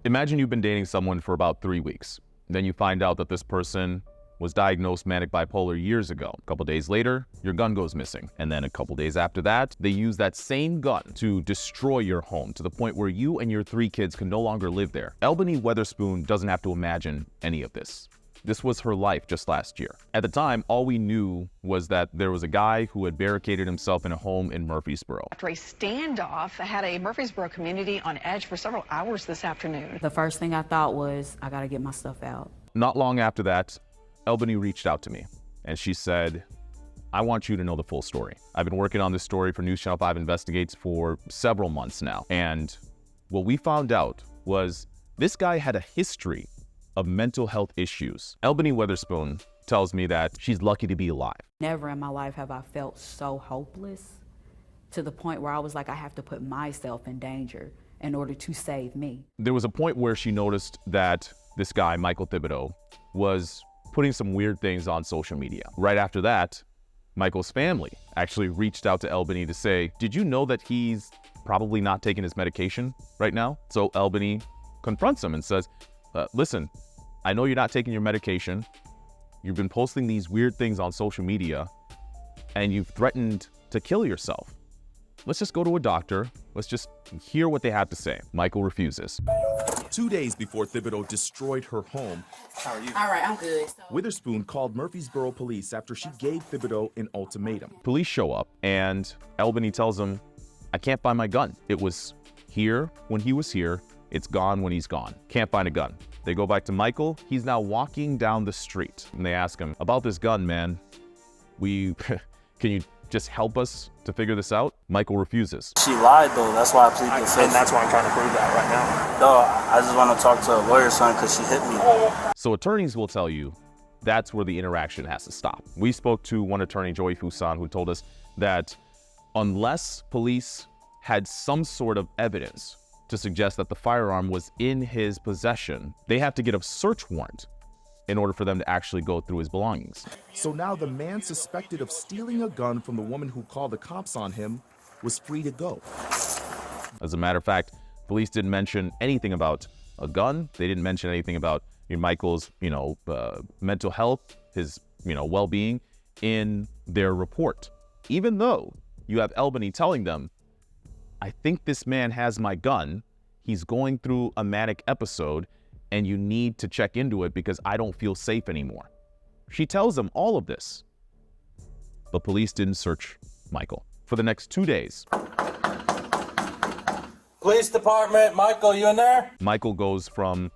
Imagine you've been dating someone for about 3 weeks. Then you find out that this person was diagnosed manic bipolar years ago. A couple days later, your gun goes missing. And then a couple days after that, they use that same gun to destroy your home to the point where you and your 3 kids can no longer live there. Elbony Weatherspoon doesn't have to imagine any of this. This was her life just last year. At the time, all we knew was that there was a guy who had barricaded himself in a home in Murfreesboro. After a standoff had a Murfreesboro community on edge for several hours this afternoon. The first thing I thought was, I gotta get my stuff out. Not long after that, Elbony reached out to me and she said, I want you to know the full story. I've been working on this story for News Channel 5 Investigates for several months now. And what we found out was this guy had a history of mental health issues. Elbony Weatherspoon tells me that she's lucky to be alive. Never in my life have I felt so hopeless to the point where I was like, I have to put myself in danger in order to save me. There was a point where she noticed that this guy, Michael Thibodeau, was putting some weird things on social media. Right after that, Michael's family actually reached out to Elbony to say, did you know that he's probably not taking his medication right now? So Elbony confronts him and says, listen, I know you're not taking your medication. You've been posting these weird things on social media and you've threatened to kill yourself. Let's just go to a doctor. Let's just hear what they have to say. Michael refuses. 2 days before Thibodeau destroyed her home, how are you? All right, I'm good. Witherspoon called Murfreesboro Police after she gave Thibodeau an ultimatum. Police show up and Elbony tells them, I can't find my gun. It was here when he was here. It's gone when he's gone. Can't find a gun. They go back to Michael. He's now walking down the street and they ask him about this gun, man. Can you just help us to figure this out? Michael refuses. She lied though, that's why I plead the fifth. And that's why I'm trying to prove that right now. No, I just want to talk to a lawyer, son, because she hit me. So attorneys will tell you that's where the interaction has to stop. We spoke to one attorney, Joey Fuson, who told us that unless police had some sort of evidence to suggest that the firearm was in his possession, they have to get a search warrant in order for them to actually go through his belongings. So now the man suspected of stealing a gun from the woman who called the cops on him was free to go. As a matter of fact, police didn't mention anything about a gun. They didn't mention anything about Michael's, mental health, his, well-being in their report. Even though you have Elbony telling them, I think this man has my gun. He's going through a manic episode and you need to check into it because I don't feel safe anymore. She tells them all of this. But police didn't search Michael for the next 2 days. Police department, Michael, you in there? Michael goes from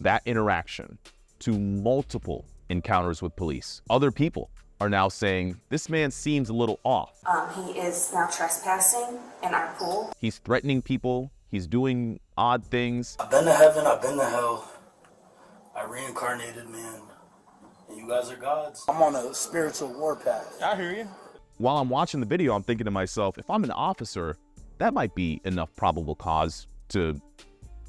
that interaction to multiple encounters with police. Other people are now saying, this man seems a little off. He is now trespassing in our pool. He's threatening people. He's doing odd things. I've been to heaven, I've been to hell. I reincarnated, man. And you guys are gods. I'm on a spiritual warpath. I hear you. While I'm watching the video, I'm thinking to myself, if I'm an officer, that might be enough probable cause to,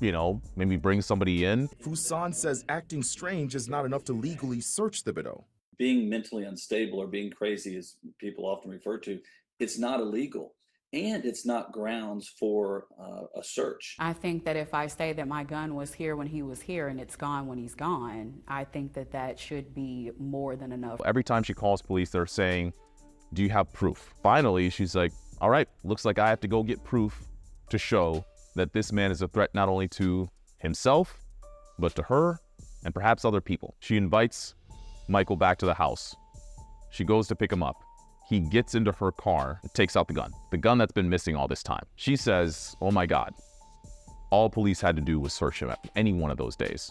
maybe bring somebody in. Fuson says acting strange is not enough to legally search Thibodeau. Being mentally unstable or being crazy, as people often refer to, it's not illegal. And it's not grounds for a search. I think that if I say that my gun was here when he was here and it's gone when he's gone, I think that that should be more than enough. Every time she calls police, they're saying, do you have proof? Finally, she's like, all right, looks like I have to go get proof to show that this man is a threat not only to himself, but to her and perhaps other people. She invites Michael back to the house. She goes to pick him up. He gets into her car and takes out the gun that's been missing all this time. She says, oh my God, all police had to do was search him any one of those days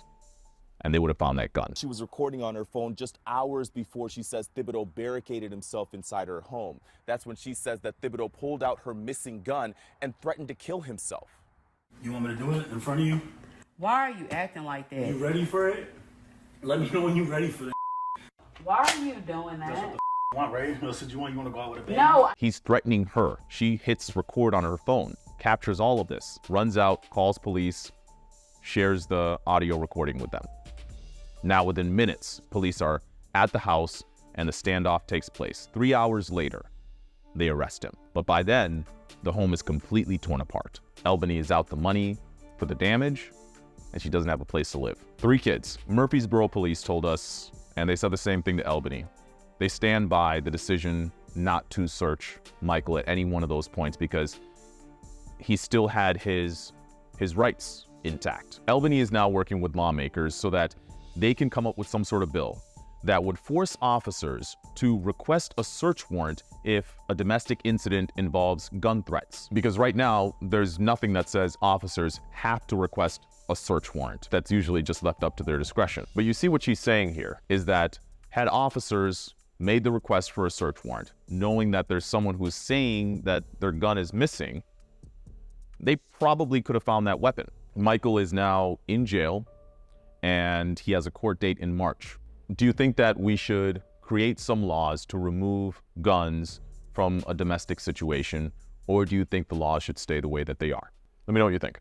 and they would have found that gun. She was recording on her phone just hours before she says Thibodeau barricaded himself inside her home. That's when she says that Thibodeau pulled out her missing gun and threatened to kill himself. You want me to do it in front of you? Why are you acting like that? You ready for it? Let me know when you're ready for that. Why are you doing that? That's what the want, right? No, said you want to go out with a baby. No. He's threatening her. She hits record on her phone, captures all of this, runs out, calls police, shares the audio recording with them. Now, within minutes, police are at the house and the standoff takes place. 3 hours later, they arrest him. But by then, the home is completely torn apart. Elbony is out the money for the damage, and she doesn't have a place to live. 3 kids. Murfreesboro Police told us, and they said the same thing to Elbony. They stand by the decision not to search Michael at any one of those points because he still had his rights intact. Elbony is now working with lawmakers so that they can come up with some sort of bill that would force officers to request a search warrant if a domestic incident involves gun threats. Because right now, there's nothing that says officers have to request a search warrant. That's usually just left up to their discretion. But you see what she's saying here is that had officers made the request for a search warrant, knowing that there's someone who's saying that their gun is missing, they probably could have found that weapon. Michael is now in jail and he has a court date in March. Do you think that we should create some laws to remove guns from a domestic situation, or do you think the laws should stay the way that they are? Let me know what you think.